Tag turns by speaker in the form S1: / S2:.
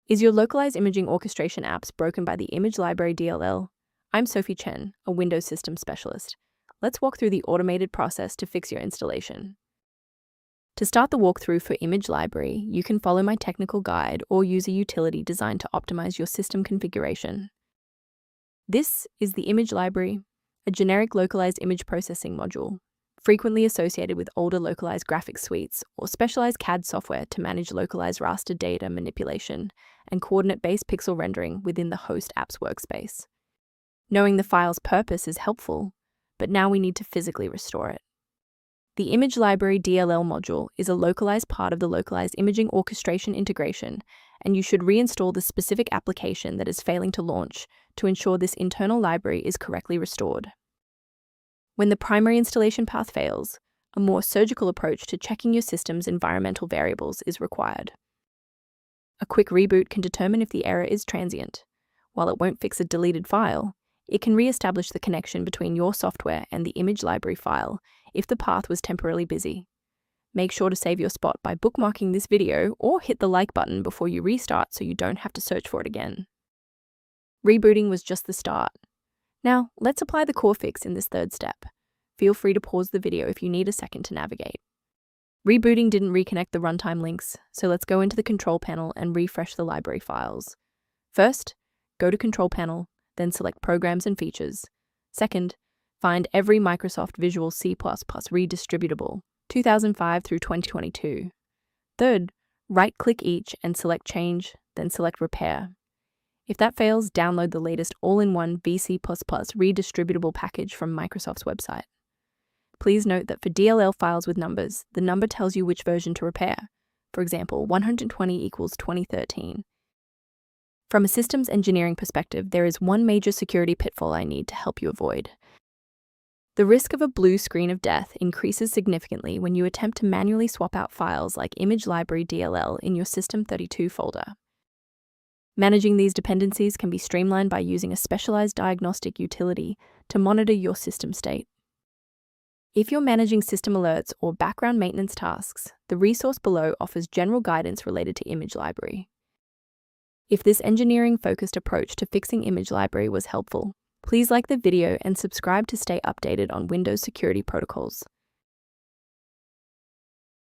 S1: Is your localized imaging orchestration apps broken by the Image Library DLL? I'm Sophie Chen, a Windows system specialist. Let's walk through the automated process to fix your installation. To start the walkthrough for Image Library, you can follow my technical guide or use a utility designed to optimize your system configuration. This is the Image Library, a generic localized image processing module, frequently associated with older localized graphics suites or specialized CAD software to manage localized raster data manipulation and coordinate-based pixel rendering within the host app's workspace. Knowing the file's purpose is helpful, but now we need to physically restore it. The Image Library DLL module is a localized part of the localized imaging orchestration integration, and you should reinstall the specific application that is failing to launch to ensure this internal library is correctly restored. When the primary installation path fails, a more surgical approach to checking your system's environmental variables is required. A quick reboot can determine if the error is transient. While it won't fix a deleted file, it can re-establish the connection between your software and the image library file if the path was temporarily busy. Make sure to save your spot by bookmarking this video or hit the like button before you restart so you don't have to search for it again. Rebooting was just the start. Now, let's apply the core fix in this third step. Feel free to pause the video if you need a second to navigate. Rebooting didn't reconnect the runtime links, so let's go into the control panel and refresh the library files. First, go to Control Panel, then select Programs and Features. Second, find every Microsoft Visual C++ redistributable, 2005 through 2022. Third, right-click each and select Change, then select Repair. If that fails, download the latest all-in-one VC++ redistributable package from Microsoft's website. Please note that for DLL files with numbers, the number tells you which version to repair. For example, 120 equals 2013. From a systems engineering perspective, there is one major security pitfall I need to help you avoid. The risk of a blue screen of death increases significantly when you attempt to manually swap out files like Image Library DLL in your System32 folder. Managing these dependencies can be streamlined by using a specialized diagnostic utility to monitor your system state. If you're managing system alerts or background maintenance tasks, the resource below offers general guidance related to Image Library. If this engineering-focused approach to fixing Image Library was helpful, please like the video and subscribe to stay updated on Windows security protocols.